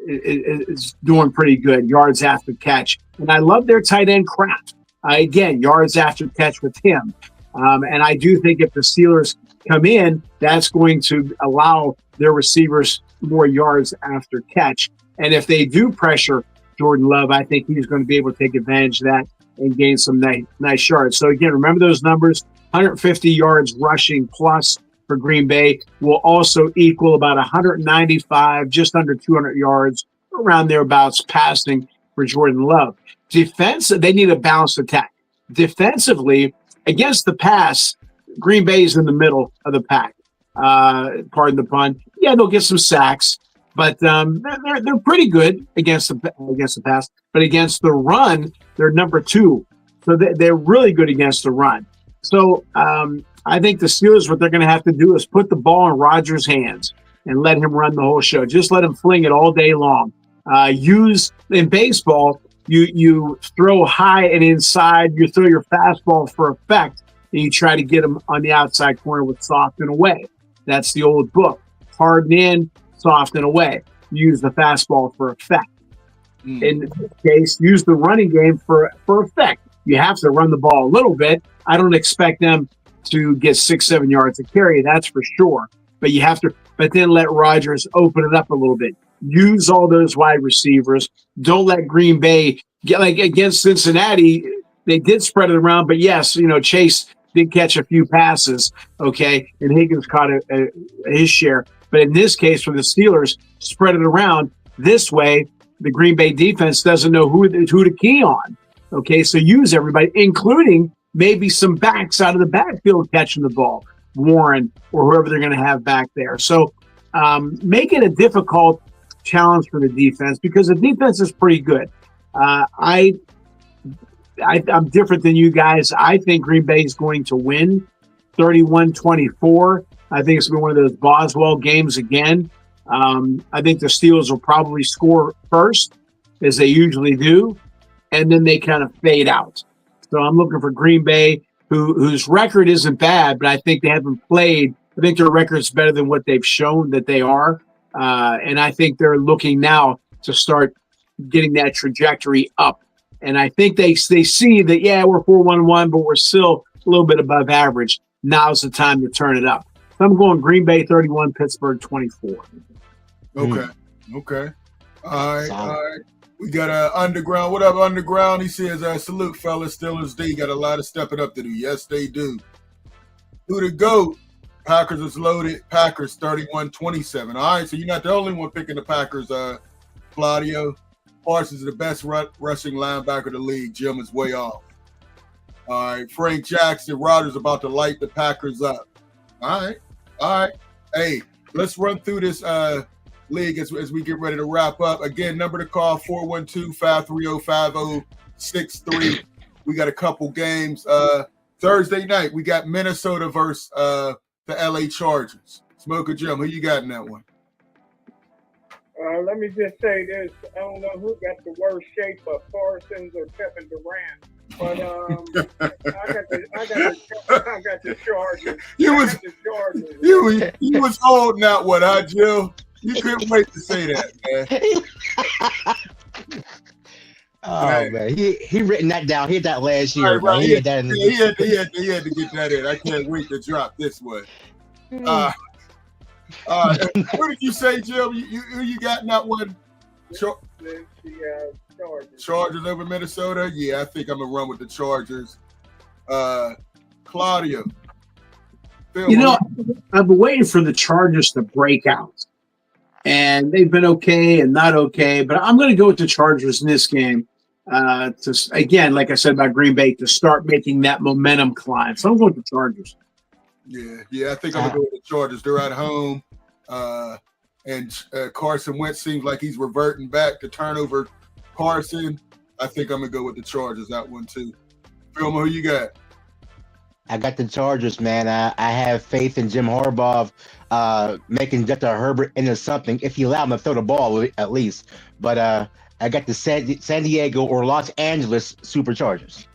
is doing pretty good, yards after catch. And I love their tight end Kraft. Again, yards after catch with him. And I do think if the Steelers come in, that's going to allow their receivers more yards after catch. And if they do pressure Jordan Love, I think he's going to be able to take advantage of that and gain some nice yards. So again, remember those numbers, 150 yards rushing plus for Green Bay will also equal about 195, just under 200 yards, around thereabouts passing for Jordan Love. Defense, they need a balanced attack. Defensively, against the pass, Green Bay is in the middle of the pack. Pardon the pun. Yeah, they'll get some sacks, but they're pretty good against the pass. But against the run, they're number 2. So they're really good against the run. So I think the Steelers, what they're going to have to do is put the ball in Rodgers' hands and let him run the whole show. Just let him fling it all day long. Use in baseball, you throw high and inside. You throw your fastball for effect, and you try to get him on the outside corner with soft and away. That's the old book. Hard and in, soft and away. Use the fastball for effect. In this case, use the running game for effect. You have to run the ball a little bit. I don't expect them to get 6-7 yards a carry, that's for sure. But you have to, but then let Rodgers open it up a little bit. Use all those wide receivers. Don't let Green Bay get, like against Cincinnati, they did spread it around, but yes, Chase did catch a few passes, okay, and Higgins caught his share. But in this case, for the Steelers, spread it around this way, the Green Bay defense doesn't know who to key on, okay? So use everybody, including maybe some backs out of the backfield catching the ball, Warren or whoever they're going to have back there. So make it a difficult challenge for the defense because the defense is pretty good. I'm different than you guys. I think Green Bay is going to win 31-24. I think it's going to be one of those Boswell games again. I think the Steelers will probably score first, as they usually do, and then they kind of fade out. So I'm looking for Green Bay, whose record isn't bad, but I think they haven't played. I think their record's better than what they've shown that they are. And I think they're looking now to start getting that trajectory up. And I think they see that, yeah, we're 4-1-1, but we're still a little bit above average. Now's the time to turn it up. So I'm going Green Bay 31, Pittsburgh 24. Okay. All right. We got Underground. What up, Underground? He says, salute, fellas. Steelers D got a lot of stepping up to do. Yes, they do. Who the GOAT? Packers is loaded. Packers 31-27. All right, so you're not the only one picking the Packers, Claudio. Parsons is the best rushing linebacker in the league. Jim is way off. All right, Frank Jackson. Rodgers about to light the Packers up. All right. Hey, let's run through this league as we get ready to wrap up. Again, number to call 412-530-5063. We got a couple games. Thursday night, we got Minnesota versus the LA Chargers. Smoker Jim, who you got in that one? Let me just say this. I don't know who got the worst shape of Parsons or Kevin Durant. But I got the Chargers. You I was got the Chargers. you was holding that one, huh, Jill? You couldn't wait to say that, man. Oh man, he written that down. He had that last year, Right, man. He had that in he had to get that in. I can't wait to drop this one. What did you say, Jill? You got in that one? The Chargers. Chargers over Minnesota? Yeah, I think I'm gonna run with the Chargers. Claudia. Phil, You know, I've been waiting for the Chargers to break out. And they've been okay and not okay. But I'm going to go with the Chargers in this game. Again, like I said about Green Bay, to start making that momentum climb. So I'm going with the Chargers. Yeah, I think I'm gonna go with the Chargers. They're at home, and Carson Wentz seems like he's reverting back to turnover. Carson, I think I'm gonna go with the Chargers that one too. Phil, who you got? I got the Chargers, man. I have faith in Jim Harbaugh making Justin Herbert into something if you allow him to throw the ball at least. But I got the San Diego or Los Angeles Superchargers.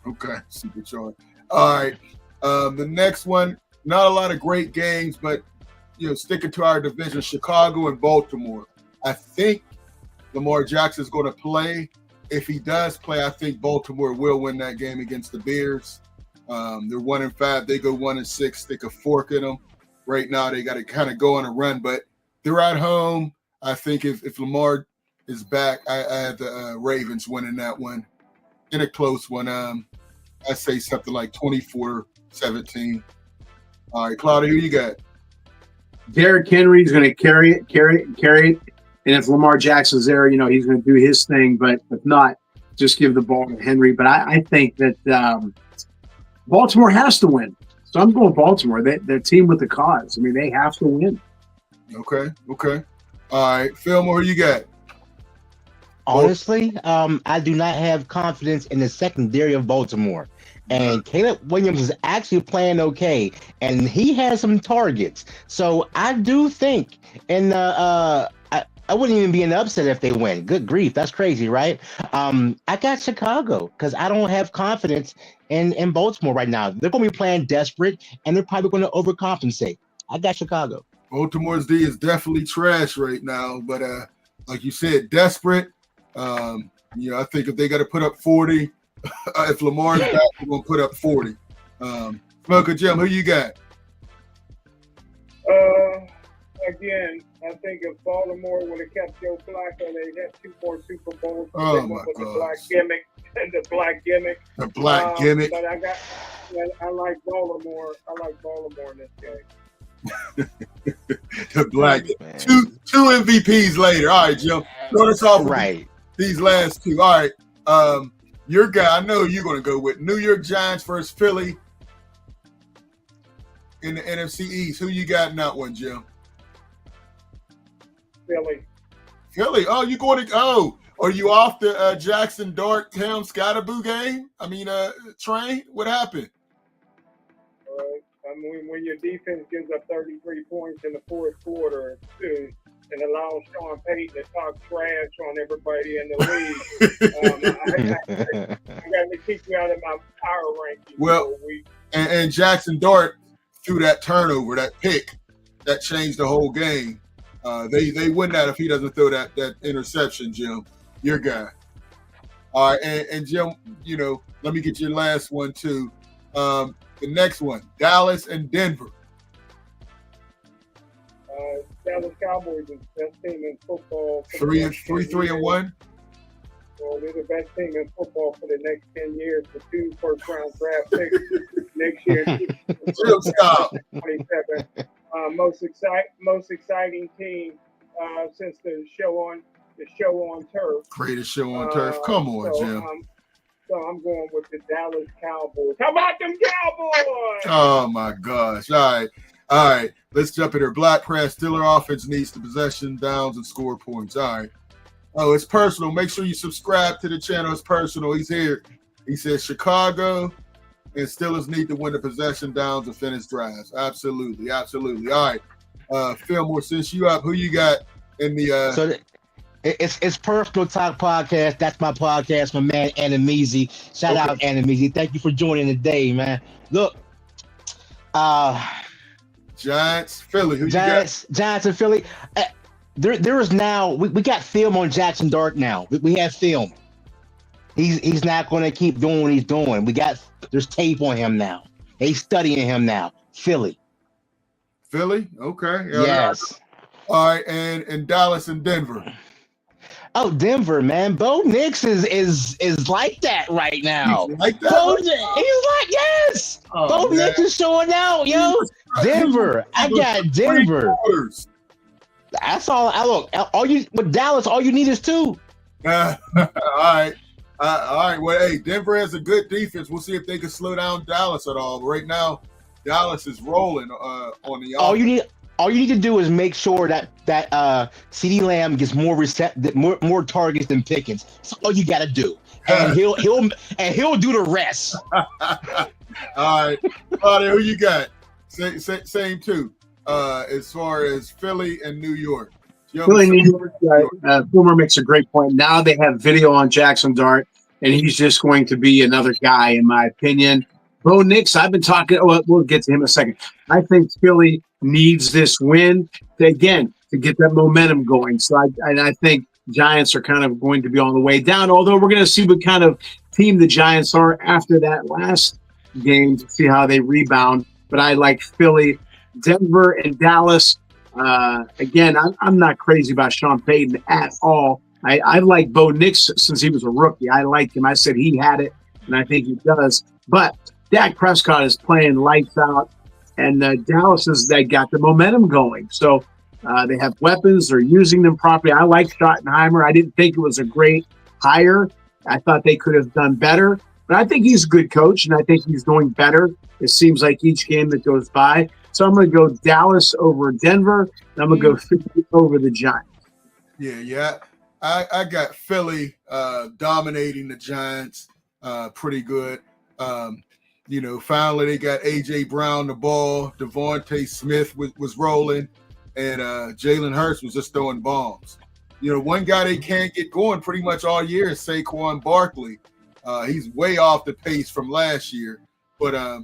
Okay, Superchargers. All right. The next one, not a lot of great games, but sticking to our division, Chicago and Baltimore. I think Lamar Jackson's going to play. If he does play, I think Baltimore will win that game against the Bears. They're 1-5. They go 1-6. Stick a fork in them. Right now, they got to kind of go on a run, but they're at home. I think if Lamar is back, I have the Ravens winning that one in a close one. I say something like 24-17. All right, Claudia, who you got? Derrick Henry's going to carry it. And if Lamar Jackson's there, he's going to do his thing. But if not, just give the ball to Henry. But I think that Baltimore has to win. So I'm going Baltimore. They're team with the cause. I mean, they have to win. Okay. All right, Phil, who you got? Honestly, I do not have confidence in the secondary of Baltimore. And Caleb Williams is actually playing okay, and he has some targets. So I do think, and I wouldn't even be an upset if they win. Good grief, that's crazy, right? I got Chicago because I don't have confidence in Baltimore right now. They're going to be playing desperate, and they're probably going to overcompensate. I got Chicago. Baltimore's D is definitely trash right now, but like you said, desperate. I think if they got to put up 40, if Lamar's back, they're going to put up 40. Smoker Jim, who you got? Again, I think if Baltimore would have kept Joe Flacco, they'd have 2 more Super Bowls. Oh my God! The black gimmick. The black gimmick. But I like Baltimore. I like Baltimore in this game. The black two MVPs later. All right, Jim. Start us off right. These last two. All right. Your guy, I know you're going to go with New York Giants versus Philly in the NFC East. Who you got in that one, Jim? Philly. Oh, you going to? Oh, are you off the Jackson Dart Helm Scottaboo game? I mean, train. What happened? When your defense gives up 33 points in the fourth quarter and allows Sean Payton to talk trash on everybody in the league, I got to kick you out of my power ranking. Well, and Jackson Dart threw that turnover, that pick, that changed the whole game. They win that if he doesn't throw that interception, Jim. Your guy. All right, and Jim, let me get your last one too. The next one, Dallas and Denver. Dallas Cowboys is the best team in football. 3-1. Well, they're the best team in football for the next 10 years. The 2 first-round draft picks next year. Stop. 27. Most exciting team since the show on turf. Greatest show on turf. Come on, Jim. So I'm going with the Dallas Cowboys. How about them Cowboys? Oh my gosh! All right. Let's jump in here. Black Press Steeler offense needs the possession, downs, and score points. All right. Oh, it's personal. Make sure you subscribe to the channel. It's personal. He's here. He says Chicago and Steelers need to win the possession, downs, and finish drives. Absolutely. All right. Fillmore, since you up, who you got in the It's Personal Talk Podcast. That's my podcast, my man Anamezi. Shout Okay. out Anamezi. Thank you for joining today, man. Look, Giants, Philly. Who Giants and Philly. There is now we got film on Jackson Dart now. We have film. He's not going to keep doing what he's doing. There's tape on him now. They studying him now. Philly. you got? Philly. Okay. Yes. All right, and Dallas and Denver. Oh, Denver, man. Bo Nix is like that right now. You like that? He's like, yes. Oh, Bo man. Nix is showing out, yo. Denver. I got Denver. That's all. I look. With Dallas, all you need is 2. All right. All right. Well, hey, Denver has a good defense. We'll see if they can slow down Dallas at all. But right now, Dallas is rolling on the offense. All you need to do is make sure that CeeDee Lamb gets more targets than Pickens. That's all you got to do, and he'll do the rest. All right, Claudia, who you got? Same too. As far as Philly and New York. Philly, New York. Boomer makes a great point. Now they have video on Jackson Dart, and he's just going to be another guy, in my opinion. Bo Nix, I've been talking. We'll get to him in a second. I think Philly needs this win to get that momentum going. So I think Giants are kind of going to be on the way down. Although we're going to see what kind of team the Giants are after that last game to see how they rebound. But I like Philly, Denver, and Dallas. Again, I'm not crazy about Sean Payton at all. I like Bo Nix since he was a rookie. I liked him. I said he had it, and I think he does. But Dak Prescott is playing lights out, and Dallas they got the momentum going. So they have weapons. They're using them properly. I like Schottenheimer. I didn't think it was a great hire. I thought they could have done better. But I think he's a good coach, and I think he's doing better. It seems like each game that goes by. So I'm going to go Dallas over Denver, and I'm going to go Philly over the Giants. Yeah. I got Philly dominating the Giants pretty good. Finally they got A.J. Brown the ball. Devontae Smith was rolling, and Jalen Hurts was just throwing bombs. One guy they can't get going pretty much all year is Saquon Barkley. He's way off the pace from last year. But, I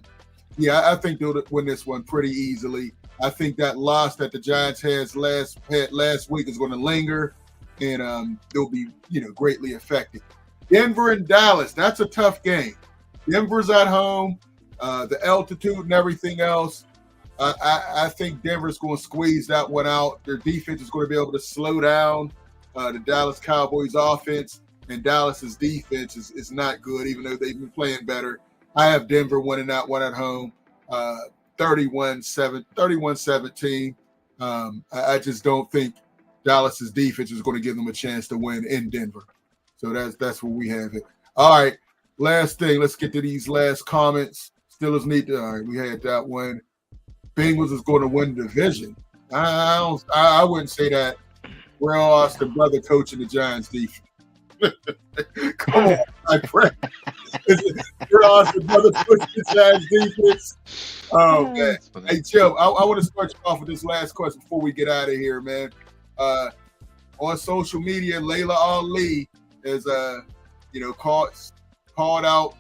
think they'll win this one pretty easily. I think that loss that the Giants had last week is going to linger, and they'll be, greatly affected. Denver and Dallas, that's a tough game. Denver's at home, the altitude and everything else. I think Denver's going to squeeze that one out. Their defense is going to be able to slow down the Dallas Cowboys offense, and Dallas's defense is not good, even though they've been playing better. I have Denver winning that one at home, 31-17. I just don't think Dallas's defense is going to give them a chance to win in Denver. So that's where we have it. All right, last thing. Let's get to these last comments. Steelers need to. All right, we had that one. Bengals is going to win the division. I wouldn't say that. We're all Austin brother coaching the Giants defense. Come on, my friend. We're Austin brother coaching the Giants defense. Oh man. Hey Jim, I want to start you off with this last question before we get out of here, man. On social media, Layla Ali is called out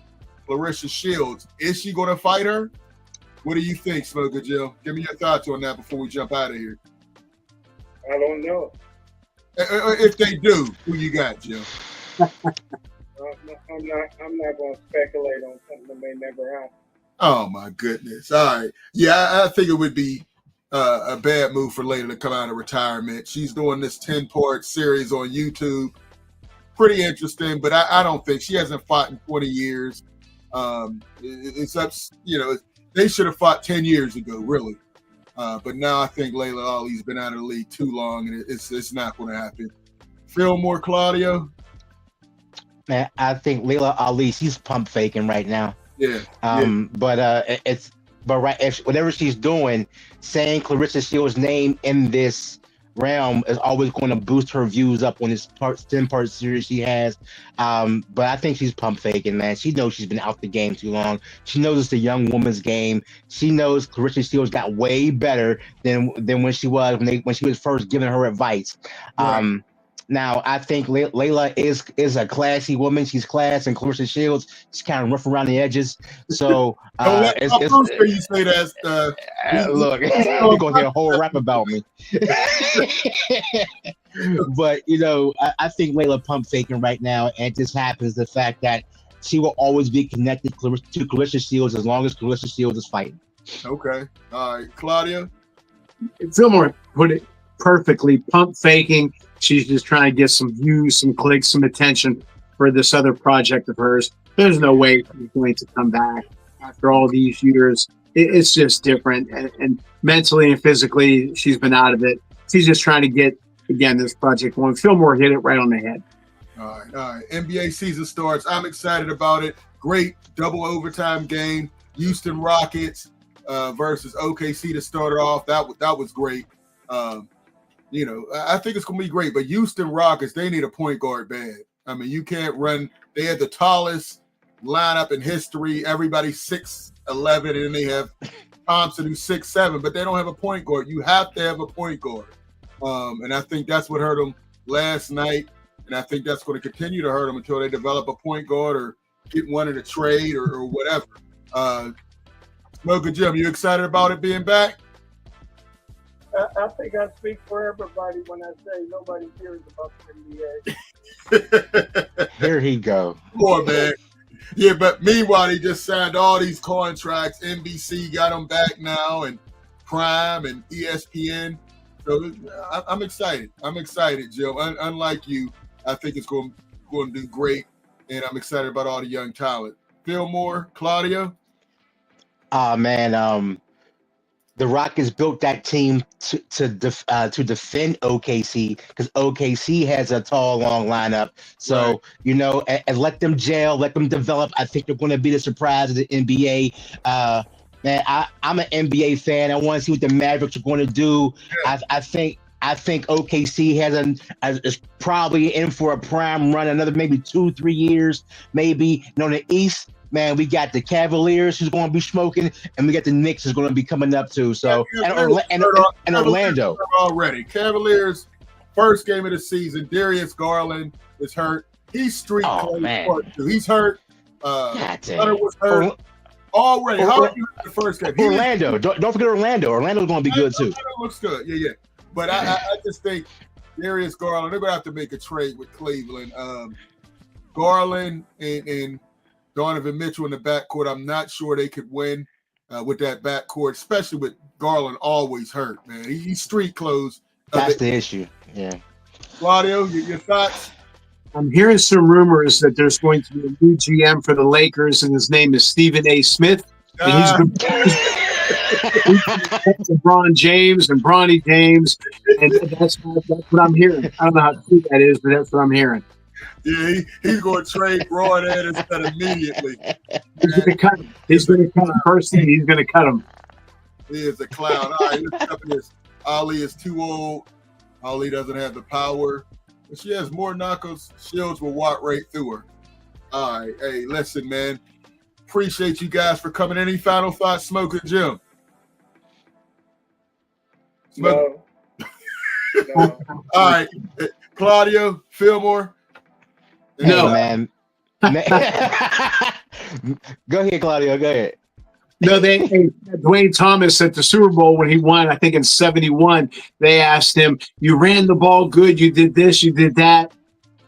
Clarissa Shields. Is she going to fight her? What do you think, Smoker Jim? Give me your thoughts on that before we jump out of here. I don't know. If they do, who you got, Jim? I'm not going to speculate on something that may never happen. Oh my goodness! All right, yeah, I think it would be a bad move for Layla to come out of retirement. She's doing this 10-part series on YouTube. Pretty interesting, but I don't think she hasn't fought in 20 years. It's up, they should have fought 10 years ago, really. But now I think Layla Ali's been out of the league too long, and it's not going to happen. Fillmore, Claudio? Man, I think Layla Ali, she's pump faking right now. Yeah. But whatever she's doing, saying Clarissa Shields' name in this realm is always going to boost her views up on this 10-part series she has. But I think she's pump faking, man. She knows she's been out the game too long. She knows it's a young woman's game. She knows Clarissa Shields got way better than when she was when she was first giving her advice. Right. Now, I think Layla is a classy woman. She's class, and Clarissa Shields, she's kind of rough around the edges. So Don't let it's, my it's Bruce hear you say that. look, you're gonna hear a whole rap about me. But I think Layla pump faking right now, and it just happens the fact that she will always be connected to Clarissa Shields as long as Clarissa Shields is fighting. Okay. All right. Claudia? Fillmore put it perfectly. Pump faking. She's just trying to get some views, some clicks, some attention for this other project of hers. There's no way she's going to come back after all these years. It's just different. And mentally and physically, she's been out of it. She's just trying to get, again, this project going. Fillmore hit it right on the head. All right. NBA season starts. I'm excited about it. Great double overtime game. Houston Rockets versus OKC to start it off. That was great. I think it's going to be great. But Houston Rockets, they need a point guard bad. I mean, you can't run. They had the tallest lineup in history. Everybody's 6'11", and then they have Thompson who's 6'7", but they don't have a point guard. You have to have a point guard. And I think that's what hurt them last night. And I think that's going to continue to hurt them until they develop a point guard or get one in a trade or whatever. Smoker Jim, you excited about it being back? I think I speak for everybody when I say nobody cares about the NBA. Here he go. Poor man. Yeah, but meanwhile, he just signed all these contracts. NBC got them back now, and Prime and ESPN. So I'm excited. I'm excited, Joe. Unlike you, I think it's going to do great, and I'm excited about all the young talent. Fillmore, Claudia? Man, the Rockets built that team to defend OKC because OKC has a tall, long lineup. So, right. And let them gel, let them develop. I think they're going to be the surprise of the NBA. Man, I'm an NBA fan. I want to see what the Mavericks are going to do. Yeah. I think OKC is probably in for a prime run, another maybe 2-3 years, maybe. In the East, man, we got the Cavaliers who's going to be smoking, and we got the Knicks who's going to be coming up too. So and Orlando already. Cavaliers first game of the season. Darius Garland is hurt. He's street close. He's hurt. Hunter was hurt. Already, how are you in the first game? Orlando, don't forget Orlando. Orlando's going to be good too. Looks good, yeah. But I just think Darius Garland, they're going to have to make a trade with Cleveland. Garland and Donovan Mitchell in the backcourt, I'm not sure they could win with that backcourt, especially with Garland always hurt, man. He's street clothes. That's the issue, yeah. Claudio, your thoughts? I'm hearing some rumors that there's going to be a new GM for the Lakers, and his name is Stephen A. Smith. And he's LeBron James and Bronny James, and that's what I'm hearing. I don't know how true that is, but that's what I'm hearing. Yeah, he's going to trade Broad Anderson immediately. He's going to cut him. He's going to cut him personally. He's going to cut him. He is a clown. All right, let's up this. Ali is too old. Ali doesn't have the power. If she has more knuckles, Shields will walk right through her. All right. Hey, listen, man. Appreciate you guys for coming. Any final thoughts, Smoker Jim? No. All right. Claudio, Fillmore? No, man. Go ahead, Claudio. Go ahead. No, Dwayne Thomas at the Super Bowl when he won, I think in 71, they asked him, you ran the ball good, you did this, you did that.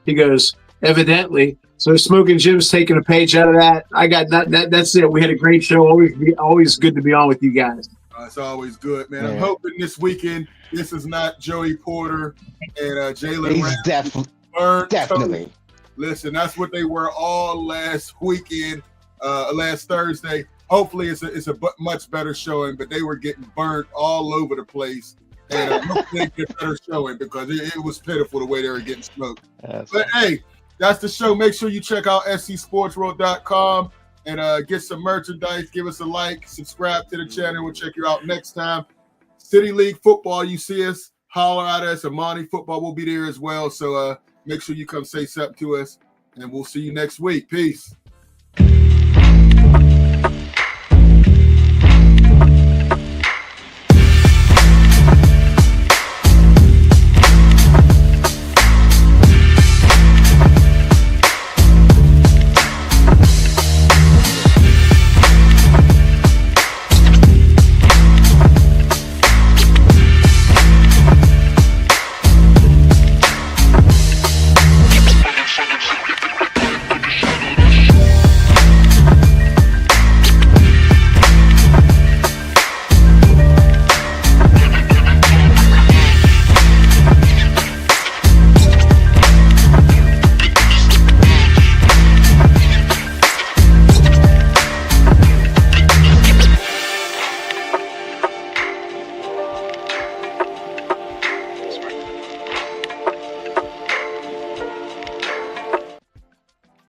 He goes, evidently. So Smoking Jim's taking a page out of that. I got that. That's it. We had a great show. Always good to be on with you guys. It's always good, man. Yeah. I'm hoping this weekend this is not Joey Porter and Jalen. He's definitely. Listen, that's what they were all last weekend, last Thursday. Hopefully, it's a much better showing, but they were getting burnt all over the place. And hopefully they get better showing because it was pitiful the way they were getting smoked. Hey, that's the show. Make sure you check out scsportsworld.com and get some merchandise. Give us a like, subscribe to the channel. We'll check you out next time. City League football, you see us, holler at us. Amani football will be there as well. So make sure you come say something to us, and we'll see you next week. Peace.